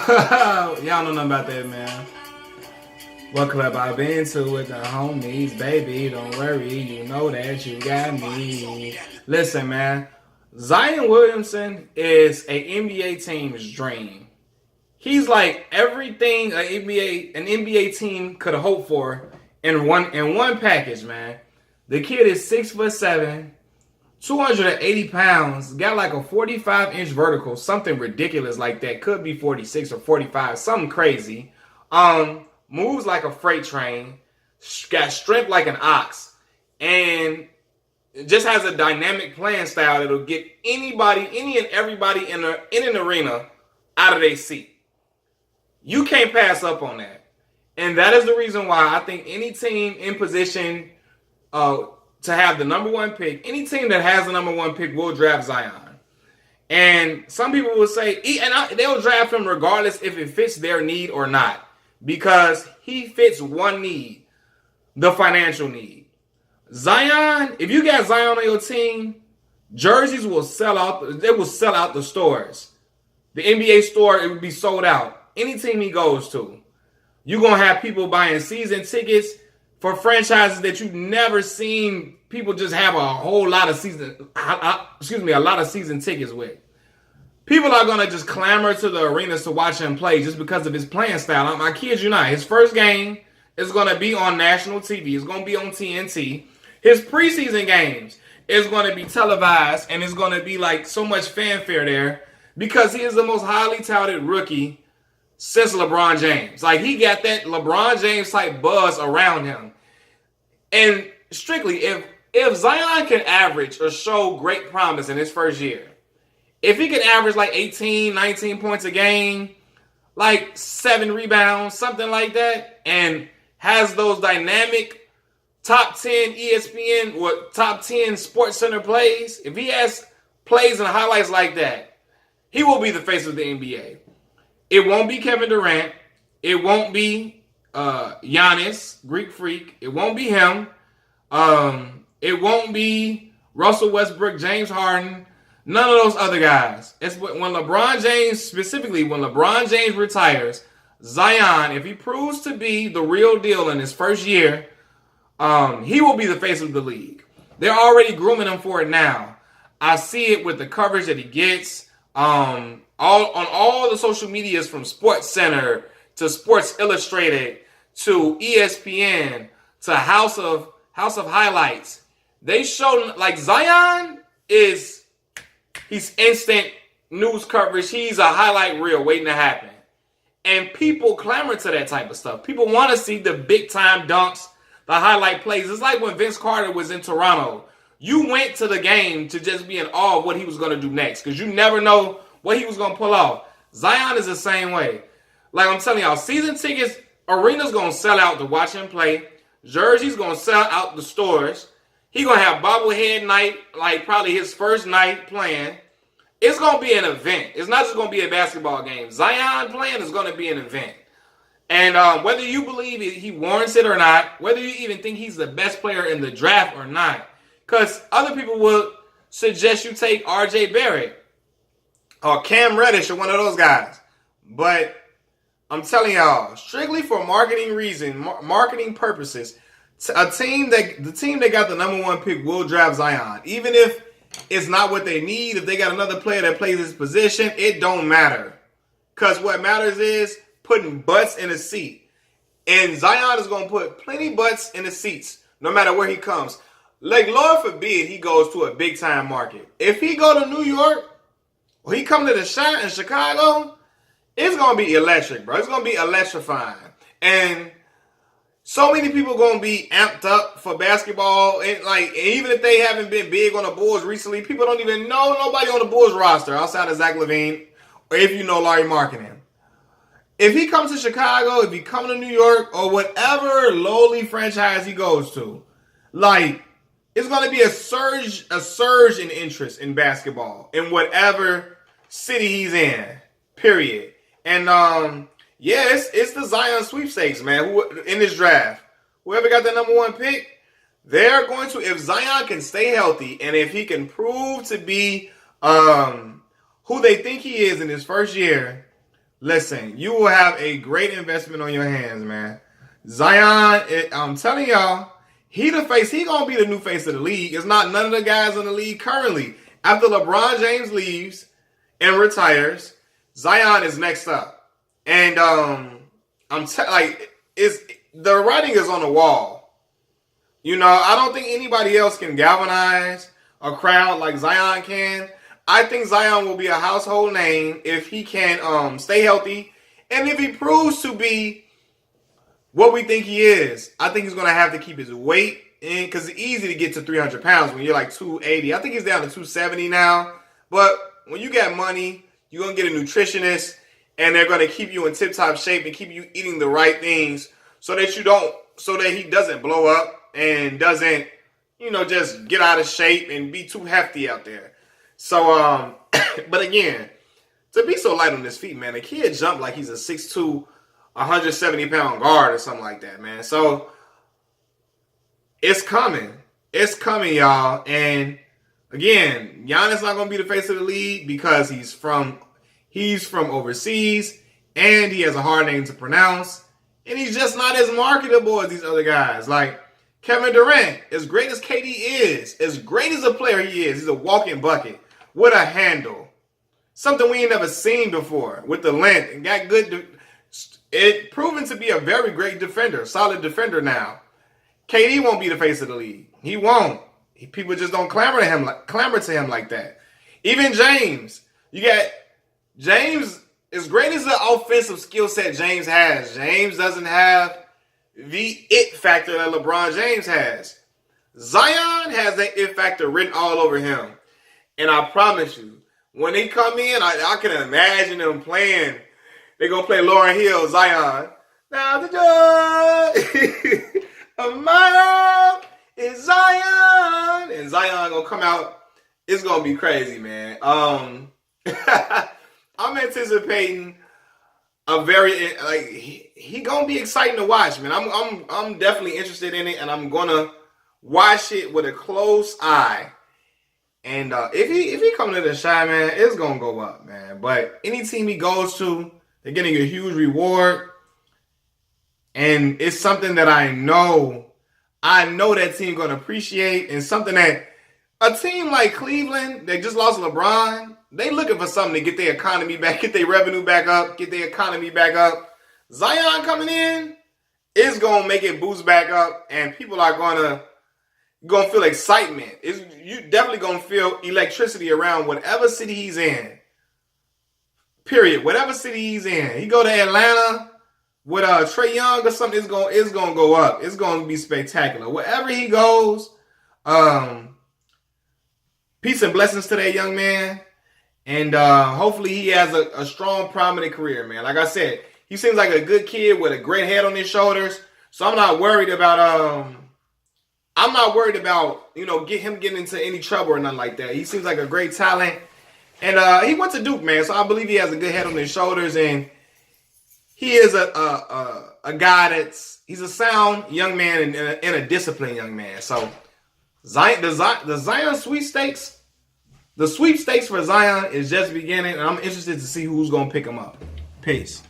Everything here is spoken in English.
Y'all know nothing about that, man. What club I been to with the homies, baby? Don't worry, you know that you got me. Listen, man. Zion Williamson is a NBA team's dream. He's like everything an NBA team could have hoped for in one package, man. The kid is 6'7", 280 pounds, got like a 45-inch vertical, something ridiculous like that. Could be 46 or 45, something crazy. Moves like a freight train, got strength like an ox, and just has a dynamic playing style that'll get anybody, any and everybody in an arena out of their seat. You can't pass up on that. And that is the reason why I think any team in position to have the number one pick, any team that has the number one pick will draft Zion. And some people will say, they'll draft him regardless if it fits their need or not, because he fits one need, the financial need. Zion, if you got Zion on your team, jerseys will sell out. They will sell out the stores. The NBA store, it would be sold out. Any team he goes to, you're going to have people buying season tickets for franchises that you've never seen people just have a lot of season tickets with. People are going to just clamor to the arenas to watch him play just because of his playing style. I kid you not. His first game is going to be on national TV. It's going to be on TNT. His preseason games is going to be televised, and it's going to be like so much fanfare there because he is the most highly touted rookie since LeBron James. Like, he got that LeBron James type buzz around him. And strictly, if Zion can average or show great promise in his first year, if he can average like 18, 19 points a game, like 7 rebounds, something like that, and has those dynamic top 10 ESPN or top 10 Sports Center plays, if he has plays and highlights like that, he will be the face of the NBA. It won't be Kevin Durant. It won't be Giannis, Greek Freak. It won't be him. It won't be Russell Westbrook, James Harden, none of those other guys. It's when LeBron James, specifically when LeBron James retires, Zion, if he proves to be the real deal in his first year, he will be the face of the league. They're already grooming him for it now. I see it with the coverage that he gets. On all the social medias, from Sports Center to Sports Illustrated to ESPN to House of Highlights. They show like Zion he's instant news coverage. He's a highlight reel waiting to happen. And people clamor to that type of stuff. People want to see the big time dunks, the highlight plays. It's like when Vince Carter was in Toronto. You went to the game to just be in awe of what he was going to do next, because you never know what he was going to pull off. Zion is the same way. Like I'm telling y'all, season tickets, arena's going to sell out to watch him play. Jersey's going to sell out the stores. He's going to have bobblehead night, like probably his first night playing. It's going to be an event. It's not just going to be a basketball game. Zion playing is going to be an event. And whether you believe he warrants it or not, whether you even think he's the best player in the draft or not, because other people will suggest you take RJ Barrett or Cam Reddish or one of those guys. But I'm telling y'all, strictly for marketing purposes, the team that got the number one pick will draft Zion. Even if it's not what they need, if they got another player that plays this position, it don't matter. Because what matters is putting butts in a seat. And Zion is going to put plenty butts in the seats, no matter where he comes. Like, Lord forbid he goes to a big-time market. If he go to New York, or he come to the Shot in Chicago, it's going to be electric, bro. It's going to be electrifying. And so many people going to be amped up for basketball. And even if they haven't been big on the Bulls recently, people don't even know nobody on the Bulls roster outside of Zach LaVine, or if you know Larry Markkinen. If he comes to Chicago, if he comes to New York, or whatever lowly franchise he goes to, it's going to be a surge in interest in basketball in whatever city he's in, period. And, it's the Zion sweepstakes, man, in this draft. Whoever got the number one pick, they're going to, if Zion can stay healthy and if he can prove to be who they think he is in his first year, Listen, you will have a great investment on your hands, man. Zion, I'm telling y'all, he gonna be the new face of the league. It's not none of the guys in the league currently. After LeBron James leaves and retires, Zion is next up. And the writing is on the wall. You know, I don't think anybody else can galvanize a crowd like Zion can. I think Zion will be a household name if he can stay healthy. And if he proves to be what we think he is, I think he's going to have to keep his weight in because it's easy to get to 300 pounds when you're like 280. I think he's down to 270 now. But when you got money, you're going to get a nutritionist, and they're going to keep you in tip-top shape and keep you eating the right things so that he doesn't blow up and doesn't, just get out of shape and be too hefty out there. So, but again, to be so light on his feet, man, the kid jumped like he's a 6'2", 170-pound guard or something like that, man. So, it's coming. It's coming, y'all. And again, Giannis not going to be the face of the league because he's from overseas and he has a hard name to pronounce. And he's just not as marketable as these other guys. Like Kevin Durant, as great as KD is, as great as a player he is, he's a walking bucket with a handle. Something we ain't never seen before with the length and got good. It proven to be a very great defender, solid defender now. KD won't be the face of the league. He won't. People just don't clamor to him like that. Even James. You got James, as great as the offensive skill set James has, James doesn't have the it factor that LeBron James has. Zion has that it factor written all over him. And I promise you, when they come in, I can imagine them playing. They're going to play Lauryn Hill, Zion. Now the joy of my love is Zion. And Zion going to come out. It's going to be crazy, man. I'm anticipating a very, he going to be exciting to watch, man. I'm definitely interested in it, and I'm going to watch it with a close eye. And if he come to the shine, man, it's going to go up, man. But any team he goes to, they're getting a huge reward. And it's something that I know that team going to appreciate. And something that a team like Cleveland, they just lost LeBron, they looking for something to get their economy back, get their revenue back up, get their economy back up. Zion coming in is going to make it boost back up. And people are going to feel excitement. You definitely going to feel electricity around whatever city he's in. Period. Whatever city he's in. He go to Atlanta with Trae Young or something, it's going to go up. It's going to be spectacular. Wherever he goes, peace and blessings to that young man. And hopefully he has a strong, prominent career, man. Like I said, he seems like a good kid with a great head on his shoulders. So I'm not worried about him getting into any trouble or nothing like that. He seems like a great talent. And he went to Duke, man. So I believe he has a good head on his shoulders. And he is a guy he's a sound young man and a disciplined young man. So the Zion sweepstakes, the sweepstakes for Zion is just beginning. And I'm interested to see who's going to pick him up. Peace.